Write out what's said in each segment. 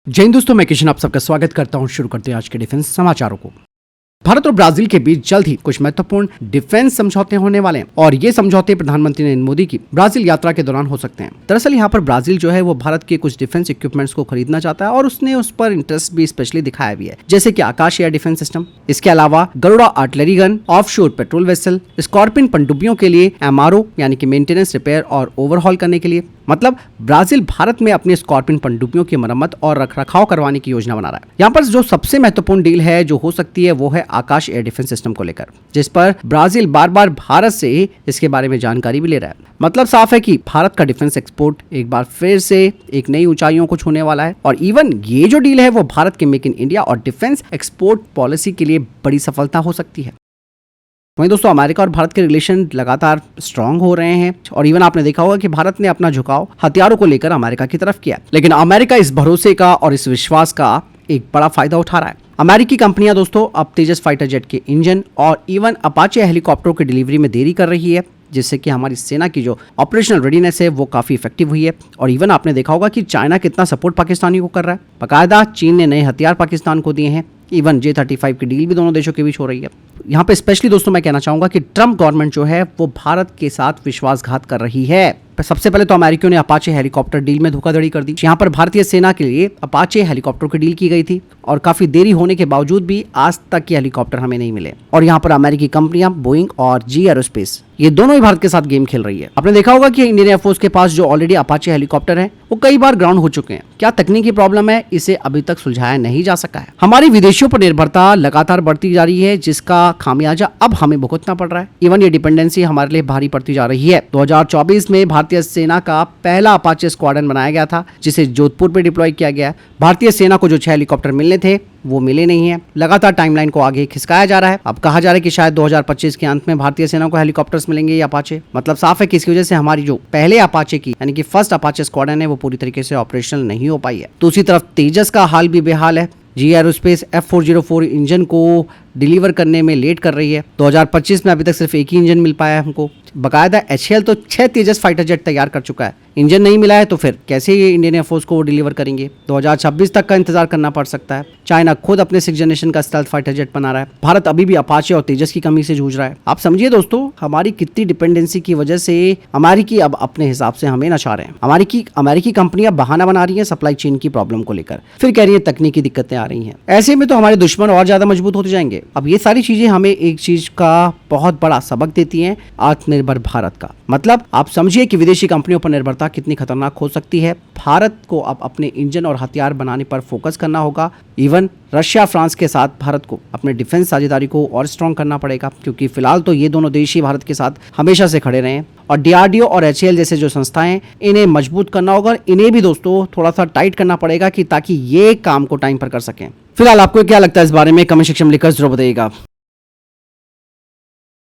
जय हिंद दोस्तों, मैं किशन आप सबका स्वागत करता हूं। शुरू करते हैं आज के डिफेंस समाचारों को। भारत और ब्राजील के बीच जल्द ही कुछ महत्वपूर्ण डिफेंस समझौते होने वाले हैं और ये समझौते प्रधानमंत्री नरेंद्र मोदी की ब्राजील यात्रा के दौरान हो सकते हैं। दरअसल यहाँ पर ब्राजील जो है वो भारत के कुछ डिफेंस इक्विपमेंट्स को खरीदना चाहता है और उसने उस पर इंटरेस्ट भी स्पेशली दिखाया भी है, जैसे कि आकाश एयर डिफेंस सिस्टम, इसके अलावा Garuda artillery gun, offshore patrol vessel, Scorpene पनडुब्बियों के लिए एमआरओ यानी कि मेंटेनेंस, रिपेयर और ओवरहॉल करने के लिए। मतलब ब्राजील भारत में अपने स्कॉर्पियन पनडुब्बियों की मरम्मत और रखरखाव करवाने की योजना बना रहा है। यहाँ पर जो सबसे महत्वपूर्ण डील है जो हो सकती है वो है आकाश एयर डिफेंस सिस्टम को लेकर, जिस पर ब्राजील बार बार भारत से इसके बारे में जानकारी भी ले रहा है। मतलब साफ है कि भारत का डिफेंस एक्सपोर्ट एक बार फिर से एक नई ऊंचाइयों को छूने वाला है और इवन ये जो डील है वो भारत के मेक इन इंडिया और डिफेंस एक्सपोर्ट पॉलिसी के लिए बड़ी सफलता हो सकती है। वहीं दोस्तों, अमेरिका और भारत के रिलेशन लगातार स्ट्रांग हो रहे हैं और इवन आपने देखा होगा कि भारत ने अपना झुकाव हथियारों को लेकर अमेरिका की तरफ किया, लेकिन अमेरिका इस भरोसे का और इस विश्वास का एक बड़ा फायदा उठा रहा है। अमेरिकी कंपनियां दोस्तों अब तेजस फाइटर जेट के इंजन और इवन अपाचे हेलीकॉप्टरों की डिलीवरी में देरी कर रही है, जिससे कि हमारी सेना की जो ऑपरेशनल रेडीनेस है वो काफी इफेक्टिव हुई है। और इवन आपने देखा होगा कि चाइना कितना सपोर्ट पाकिस्तानी को कर रहा है। बाकायदा चीन ने नए हथियार पाकिस्तान को दिए हैं। इवन J-35 की डील भी दोनों देशों के बीच हो रही है। यहाँ पे स्पेशली दोस्तों मैं कहना चाहूंगा कि ट्रम्प गवर्नमेंट जो है वो भारत के साथ विश्वासघात कर रही है। सबसे पहले तो अमेरिकियों ने अपाचे हेलीकॉप्टर डील में धोखाधड़ी कर दी। यहाँ पर भारतीय सेना के लिए अपाचे हेलीकॉप्टर की डील की गई थी और काफी देरी होने के बावजूद भी आज तक ये हेलीकॉप्टर हमें नहीं मिले। और यहाँ पर अमेरिकी कंपनियां बोइंग और जी एरोस्पेस ये दोनों ही भारत के साथ गेम खेल रही है। आपने देखा होगा कि इंडियन एयरफोर्स के पास जो ऑलरेडी अपाचे हेलीकॉप्टर है वो कई बार ग्राउंड हो चुके हैं। क्या तकनीकी प्रॉब्लम है, इसे अभी तक सुलझाया नहीं जा सका है। हमारी विदेशियों पर निर्भरता लगातार बढ़ती जा रही है, जिसका खामियाजा अब हमें भुगतना पड़ रहा है। इवन ये डिपेंडेंसी हमारे लिए भारी पड़ती जा रही है। 2024 में भारतीय सेना का पहला अपाचे स्क्वाड्रन बनाया गया था, जिसे जोधपुर पे डिप्लॉय किया गया। भारतीय सेना को जो 6 हेलीकॉप्टर मिलने थे वो मिले नहीं है। लगातार टाइमलाइन को आगे खिसकाया जा रहा है। अब कहा जा रहा है कि शायद 2025 के अंत में भारतीय सेना को हेलीकॉप्टर्स मिलेंगे या अपाचे। मतलब साफ है कि इसकी वजह से हमारी जो पहले अपाचे की यानी कि फर्स्ट अपाचे स्क्वाड्रन है वो पूरी तरीके से ऑपरेशनल नहीं हो पाई है। दूसरी तरफ तेजस का हाल भी बेहाल है। जी एरोस्पेस F404 इंजन को डिलीवर करने में लेट कर रही है। 2025 में अभी तक सिर्फ एक ही इंजन मिल पाया है हमको। बाकायदा HAL तो 6 तेजस फाइटर जेट तैयार कर चुका है, इंजन नहीं मिला है तो फिर कैसे ये इंडियन एयरफोर्स को डिलीवर करेंगे। 2026 तक का इंतजार करना पड़ सकता है। चाइना खुद अपने 6th जनरेशन का स्टेल्थ फाइटर जेट बना रहा है। भारत अभी भी अपाचे और तेजस की कमी से जूझ रहा है। आप समझिए दोस्तों, हमारी कितनी डिपेंडेंसी की वजह से अमेरिकी अब अपने हिसाब से हमें नचा रहे हैं। अमेरिकी कंपनियां बहाना बना रही है सप्लाई चेन की प्रॉब्लम को लेकर, फिर कह रही है तकनीकी दिक्कतें आ रही हैं। ऐसे में तो हमारे दुश्मन और ज्यादा मजबूत होते जाएंगे। अब ये सारी चीजें हमें एक चीज का बहुत बड़ा सबक देती हैं, आत्मनिर्भर भारत का। मतलब आप समझिए कि विदेशी कंपनियों पर निर्भरता कितनी खतरनाक हो सकती है। भारत को अब अपने इंजन और हथियार बनाने पर फोकस करना होगा। इवन रशिया, फ्रांस के साथ भारत को अपने डिफेंस साझेदारी को और स्ट्रॉन्ग करना पड़ेगा, क्योंकि फिलहाल तो ये दोनों देश ही भारत के साथ हमेशा से खड़े रहे हैं। और DRDO और HAL जैसे जो संस्थाएं हैं इन्हें मजबूत करना होगा और इन्हें भी दोस्तों थोड़ा सा टाइट करना पड़ेगा कि ताकि ये काम को टाइम पर कर सकें। फिलहाल आपको क्या लगता है इस बारे में कमेंट सेक्शन में लिखकर जरूर बताइएगा।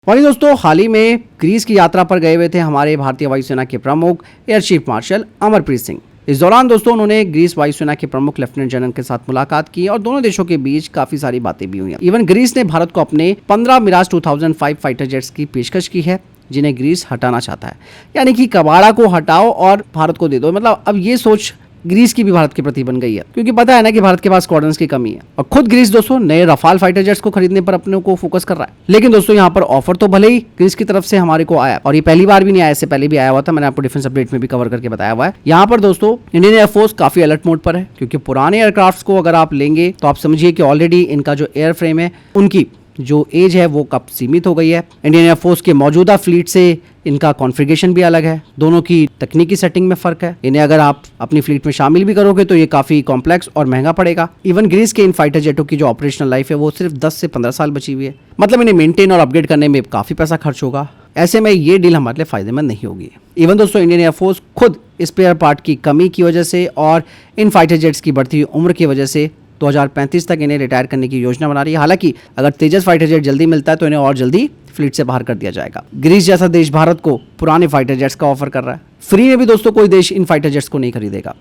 वहीं दोस्तों, हाल ही में ग्रीस की यात्रा पर गए हुए थे हमारे भारतीय वायुसेना के प्रमुख air chief marshal Amarpreet Singh. इस दौरान दोस्तों उन्होंने ग्रीस वायुसेना के प्रमुख लेफ्टिनेंट जनरल के साथ मुलाकात की और दोनों देशों के बीच काफी सारी बातें भी हुई। इवन ग्रीस ने भारत को अपने 15 मिराज 2005 फाइटर जेट्स की पेशकश की है, जिन्हें ग्रीस हटाना चाहता है। यानी कि कबाड़ा को हटाओ और भारत को दे दो। मतलब अब ये सोच ग्रीस की भी भारत के प्रति बन गई है, क्योंकि पता है ना कि भारत के पास स्क्वाड्रन्स की कमी है और खुद ग्रीस दोस्तों नए रफाल फाइटर जेट्स को खरीदने पर अपने को फोकस कर रहा है। लेकिन दोस्तों यहाँ पर ऑफर तो भले ही ग्रीस की तरफ से हमारे को आया, और ये पहली बार भी नहीं आया, इससे पहले भी आया हुआ था। मैंने आपको डिफेंस अपडेट में भी कवर करके बताया हुआ है। यहाँ पर दोस्तों इंडियन एयरफोर्स काफी अलर्ट मोड पर है, क्योंकि पुराने एयरक्राफ्ट को अगर आप लेंगे तो आप समझिए कि ऑलरेडी इनका जो एयर फ्रेम है उनकी जो एज है वो कब सीमित हो गई है। इंडियन एयरफोर्स के मौजूदा फ्लीट से इनका कॉन्फ़िगरेशन भी अलग है, दोनों की तकनीकी सेटिंग में फर्क है। इन्हें अगर आप अपनी फ्लीट में शामिल भी करोगे तो ये काफी कॉम्प्लेक्स और महंगा पड़ेगा। इवन ग्रीस के इन फाइटर जेटों की जो ऑपरेशनल लाइफ है वो सिर्फ 10 से 15 साल बची हुई है। मतलब इन्हें मेंटेन और अपग्रेड करने में काफी पैसा खर्च होगा। ऐसे में ये डील हमारे लिए फायदेमंद नहीं होगी। इवन दोस्तों इंडियन एयरफोर्स खुद स्पेयर पार्ट की कमी की वजह से और इन फाइटर जेट्स की बढ़ती हुई उम्र की वजह से 2035 तक इन्हें रिटायर करने की योजना बना रही है। हालांकि अगर तेजस फाइटर जेट जल्दी मिलता है तो इन्हें और जल्दी फ्लीट से बाहर कर दिया जाएगा। ग्रीस जैसा देश भारत को पुराने फाइटर जेट्स का ऑफर कर रहा है। फ्री में भी दोस्तों कोई देश इन फाइटर जेट्स को नहीं खरीदेगा।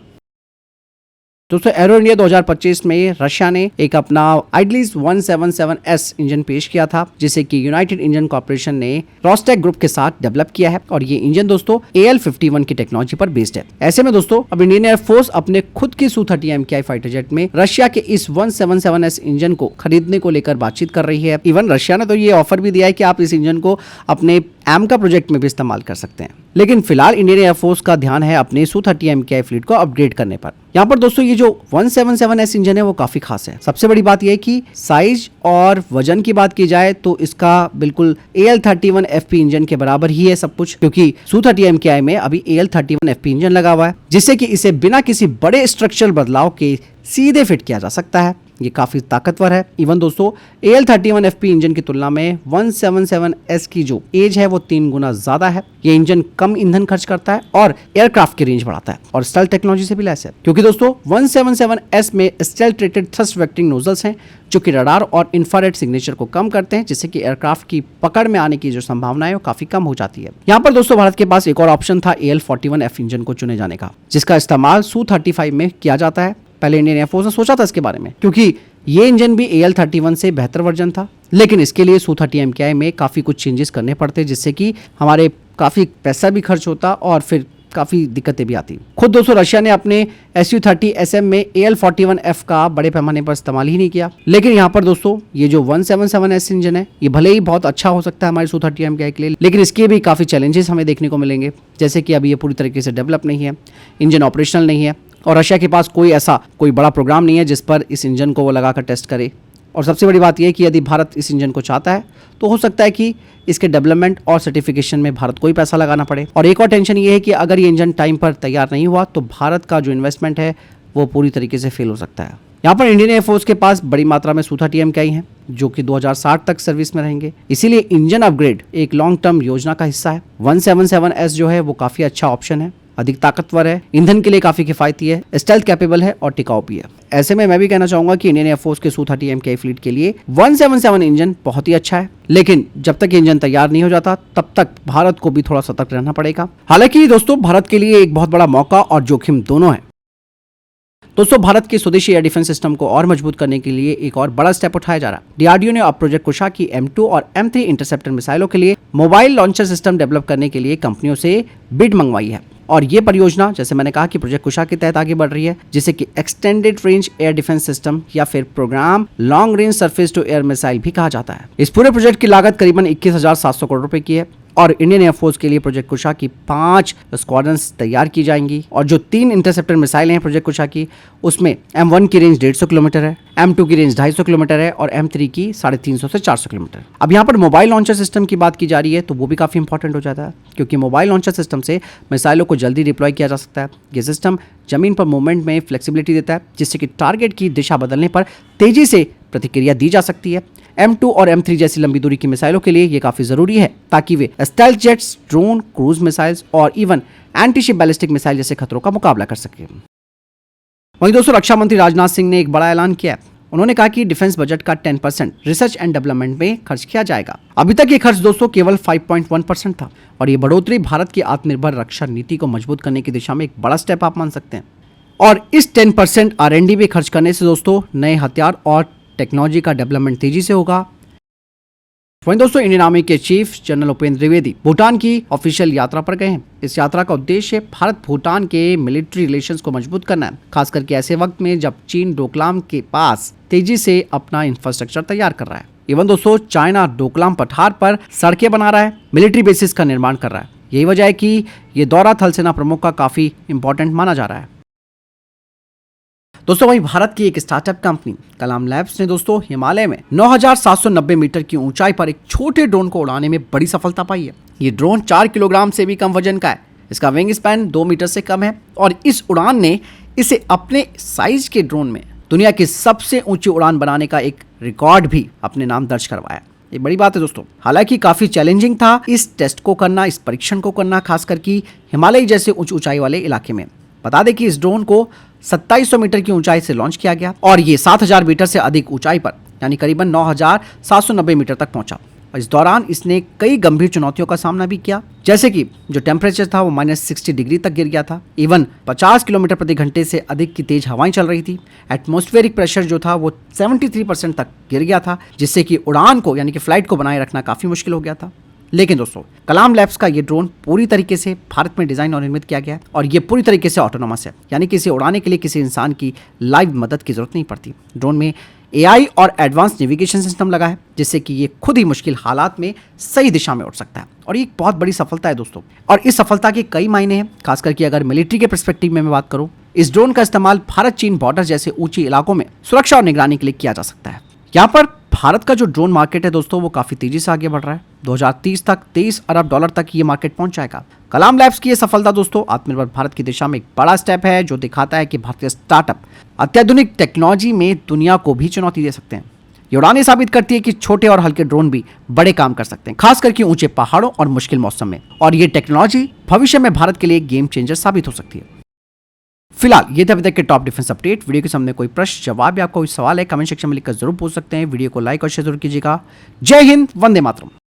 दोस्तों एरो इंडिया 2025 में रशिया ने एक अपना आइडलिस 177S इंजन पेश किया था, जिसे कि यूनाइटेड इंजन कॉर्पोरेशन ने रोस्टेक ग्रुप के साथ डेवलप किया है और ये इंजन दोस्तों AL51 की टेक्नोलॉजी पर बेस्ड है। ऐसे में दोस्तों अब इंडियन एयरफोर्स अपने खुद की Su-30 MKI फाइटर जेट में रशिया के इस 177S इंजन को खरीदने को लेकर बातचीत कर रही है। इवन रशिया ने तो ये ऑफर भी दिया है कि आप इस इंजन को अपने एमका प्रोजेक्ट में भी इस्तेमाल कर सकते हैं। लेकिन फिलहाल इंडियन एयरफोर्स का ध्यान है अपने Su-30 MKI फ्लीट को अपग्रेड करने पर। यहाँ पर दोस्तों ये जो 177S इंजन है वो काफी खास है। सबसे बड़ी बात यह है कि साइज और वजन की बात की जाए तो इसका बिल्कुल AL31 FP इंजन के बराबर ही है सब कुछ, क्योंकि Su-30 MKI में अभी AL31 FP इंजन लगा हुआ है, जिससे कि इसे बिना किसी बड़े स्ट्रक्चरल बदलाव के सीधे फिट किया जा सकता है। ये काफी ताकतवर है। इवन दोस्तों AL31 FP इंजन की तुलना में 177S की जो एज है वो 3 गुना ज्यादा है। ये इंजन कम ईंधन खर्च करता है और एयरक्राफ्ट की रेंज बढ़ाता है और स्टेल्थ टेक्नोलॉजी से भी लैस है, क्योंकि दोस्तों 177S में stealth rated thrust vectoring nozzles हैं जो कि रडार और इंफ्रारेड सिग्नेचर को कम करते हैं, जिससे कि एयरक्राफ्ट की पकड़ में आने की जो संभावना है वो काफी कम हो जाती है। यहाँ पर दोस्तों भारत के पास एक और ऑप्शन था AL41F इंजन को चुने जाने का, जिसका इस्तेमाल Su-35 में किया जाता है। पहले इंडियन एयरफोर्स ने सोचा था इसके बारे में, क्योंकि ये इंजन भी AL31 से बेहतर वर्जन था, लेकिन इसके लिए Su-30 MKI में काफ़ी कुछ चेंजेस करने पड़ते, जिससे कि हमारे काफ़ी पैसा भी खर्च होता और फिर काफ़ी दिक्कतें भी आती। खुद दोस्तों रशिया ने अपने Su-30SM में AL41F का बड़े पैमाने पर इस्तेमाल ही नहीं किया। लेकिन यहाँ पर दोस्तों ये जो 177S इंजन है ये भले ही बहुत अच्छा हो सकता है हमारे Su-30 MKI के लिए, लेकिन इसके भी काफ़ी चैलेंजेस हमें देखने को मिलेंगे, जैसे कि अभी ये पूरी तरीके से डेवलप नहीं है, इंजन ऑपरेशनल नहीं है और रशिया के पास कोई बड़ा प्रोग्राम नहीं है जिस पर इस इंजन को वो लगाकर टेस्ट करे। और सबसे बड़ी बात यह है कि यदि भारत इस इंजन को चाहता है तो हो सकता है कि इसके डेवलपमेंट और सर्टिफिकेशन में भारत को ही पैसा लगाना पड़े। और एक और टेंशन ये है कि अगर ये इंजन टाइम पर तैयार नहीं हुआ तो भारत का जो इन्वेस्टमेंट है वो पूरी तरीके से फेल हो सकता है। यहाँ पर इंडियन एयरफोर्स के पास बड़ी मात्रा में Su-30 MKI हैं जो कि 2060 तक सर्विस में रहेंगे, इसीलिए इंजन अपग्रेड एक लॉन्ग टर्म योजना का हिस्सा है। 177S जो है वो काफी अच्छा ऑप्शन है, अधिक ताकतवर है, ईंधन के लिए काफी किफायती है, स्टेल्थ कैपेबल है और टिकाऊ भी है। ऐसे में मैं भी कहना चाहूंगा कि इंडियन एयरफोर्स के Su-30 MKI फ्लीट के लिए 177 इंजन बहुत ही अच्छा है, लेकिन जब तक इंजन तैयार नहीं हो जाता तब तक भारत को भी थोड़ा सतर्क रहना पड़ेगा। हालांकि दोस्तों भारत के लिए एक बहुत बड़ा मौका और जोखिम दोनों है। दोस्तों भारत के स्वदेशी एयर डिफेंस सिस्टम को और मजबूत करने के लिए एक और बड़ा स्टेप उठाया जा रहा है। DRDO ने अब प्रोजेक्ट कुशा की M2 और M3 इंटरसेप्टर मिसाइलों के लिए मोबाइल लॉन्चर सिस्टम डेवलप करने के लिए कंपनियों से बिड मंगवाई है और ये परियोजना जैसे मैंने कहा कि प्रोजेक्ट कुशा के तहत आगे बढ़ रही है, जिसे कि extended range air defence system या फिर program long range surface to air missile भी कहा जाता है। इस पूरे प्रोजेक्ट की लागत करीबन 21,700 करोड़ रुपए की है और इंडियन एयरफोर्स के लिए प्रोजेक्ट कुशा की 5 स्क्वाड्रन्स तैयार की जाएंगी और जो 3 इंटरसेप्टर मिसाइलें हैं प्रोजेक्ट कुशा की, उसमें M1 की रेंज 150 किलोमीटर है, M2 की रेंज 250 किलोमीटर है और M3 की 350 से 400 किलोमीटर। अब यहाँ पर मोबाइल लॉन्चर सिस्टम की बात की जा रही है तो वो भी काफी इंपॉर्टेंट हो जाता है, क्योंकि मोबाइल लॉन्चर सिस्टम से मिसाइलों को जल्दी डिप्लॉय किया जा सकता है। ये सिस्टम जमीन पर मूवमेंट में फ्लेक्सिबिलिटी देता है, जिससे कि टारगेट की दिशा बदलने पर तेजी से प्रतिक्रिया दी जा सकती है। M2 और M3 जैसी लंबी दूरी की मिसाइलों के लिए ये काफी जरूरी है ताकि वे stealth jets, drone, cruise missiles और even anti ship ballistic missile जैसे खतरों का मुकाबला कर सके। वहीं दोस्तों रक्षा मंत्री राजनाथ सिंह ने एक बड़ा ऐलान किया है। उन्होंने कहा कि डिफेंस बजट का 10% रिसर्च एंड डेवलपमेंट में खर्च किया जाएगा। अभी तक ये खर्च दोस्तों केवल 5.1% था और ये बढ़ोतरी भारत की आत्मनिर्भर रक्षा नीति को मजबूत करने की दिशा में एक बड़ा स्टेप आप मान सकते हैं। और इस 10% R&D में खर्च करने से दोस्तों नए हथियार और टेक्नोलॉजी का डेवलपमेंट तेजी से होगा। वहीं दोस्तों इंडियन आर्मी के चीफ जनरल उपेंद्र द्विवेदी भूटान की ऑफिशियल यात्रा पर गए हैं। इस यात्रा का उद्देश्य भारत भूटान के मिलिट्री रिलेशंस को मजबूत करना है, खास करके ऐसे वक्त में जब चीन डोकलाम के पास तेजी से अपना इंफ्रास्ट्रक्चर तैयार कर रहा है। इवन दोस्तों चाइना डोकलाम पठार पर सड़कें बना रहा है, मिलिट्री बेसिस का निर्माण कर रहा है। यही वजह है कि ये दौरा थल सेना प्रमुख का काफी इंपॉर्टेंट माना जा रहा है। दोस्तों वहीं भारत की एक स्टार्टअप कंपनी कलाम लैब्स ने दोस्तों हिमालय में 9,790 मीटर की ऊंचाई पर एक छोटे ड्रोन को उड़ाने में बड़ी सफलता पाई है। ये ड्रोन 4 किलोग्राम से भी कम वजन का है, इसका विंग स्पैन 2 मीटर से कम है और इस उड़ान ने इसे अपने साइज के ड्रोन में दुनिया की सबसे ऊंची उड़ान बनाने का एक रिकॉर्ड भी अपने नाम दर्ज करवाया। ये बड़ी बात है दोस्तों। हालांकि काफी चैलेंजिंग था इस टेस्ट को करना, इस परीक्षण को करना, खास करके हिमालय जैसे उच्च ऊंचाई वाले इलाके में। बता दें कि इस ड्रोन को 2700 मीटर की ऊंचाई से लॉन्च किया गया और ये 7000 मीटर से अधिक ऊंचाई पर यानी करीबन 9,790 मीटर तक पहुंचा। और इस दौरान इसने कई गंभीर चुनौतियों का सामना भी किया, जैसे कि जो टेम्परेचर था वो -60 डिग्री तक गिर गया था। इवन 50 किलोमीटर प्रति घंटे से अधिक की तेज हवाएं चल रही थी। एटमॉस्फेरिक प्रेशर जो था वो 73% तक गिर गया था, जिससे कि उड़ान को यानी कि फ्लाइट को बनाए रखना काफ़ी मुश्किल हो गया था। लेकिन दोस्तों, कलाम लैब्स का ये ड्रोन पूरी तरीके से भारत में डिज़ाइन और निर्मित किया गया है और ये पूरी तरीके से ऑटोनोमस है, यानी कि इसे उड़ाने के लिए किसी इंसान की लाइव मदद की जरूरत नहीं पड़ती। ड्रोन में AI और एडवांस नेविगेशन सिस्टम लगा है, जिससे कि ये खुद ही मुश्किल हालात में सही दिशा में उड़ सकता है और ये एक बहुत बड़ी सफलता है दोस्तों। और इस सफलता के कई मायने हैं, खास करके अगर मिलिट्री के पर्सपेक्टिव में मैं बात करूं, इस ड्रोन का इस्तेमाल भारत चीन बॉर्डर जैसे ऊंचे इलाकों में सुरक्षा और निगरानी के लिए किया जा सकता है। यहाँ पर भारत का जो ड्रोन मार्केट है दोस्तों, वो काफी तेजी से आगे बढ़ रहा है। 2030 तक $23 अरब तक ये मार्केट पहुंच जाएगा। कलाम लैब्स की ये सफलता दोस्तों आत्मनिर्भर भारत की दिशा में एक बड़ा स्टेप है, जो दिखाता है कि भारतीय स्टार्टअप अत्याधुनिक टेक्नोलॉजी में दुनिया को भी चुनौती दे सकते हैं। ये उड़ानें साबित करती है कि छोटे और हल्के ड्रोन भी बड़े काम कर सकते हैं, खास करके ऊंचे पहाड़ों और मुश्किल मौसम में। और ये टेक्नोलॉजी भविष्य में भारत के लिए गेम चेंजर साबित हो सकती है। फिलहाल ये थे अभी तक के टॉप डिफेंस अपडेट। वीडियो के सामने कोई प्रश्न जवाब या कोई सवाल है, कमेंट सेक्शन में लिखकर जरूर पूछ सकते हैं। वीडियो को लाइक और शेयर जरूर कीजिएगा। जय हिंद, वंदे मातरम।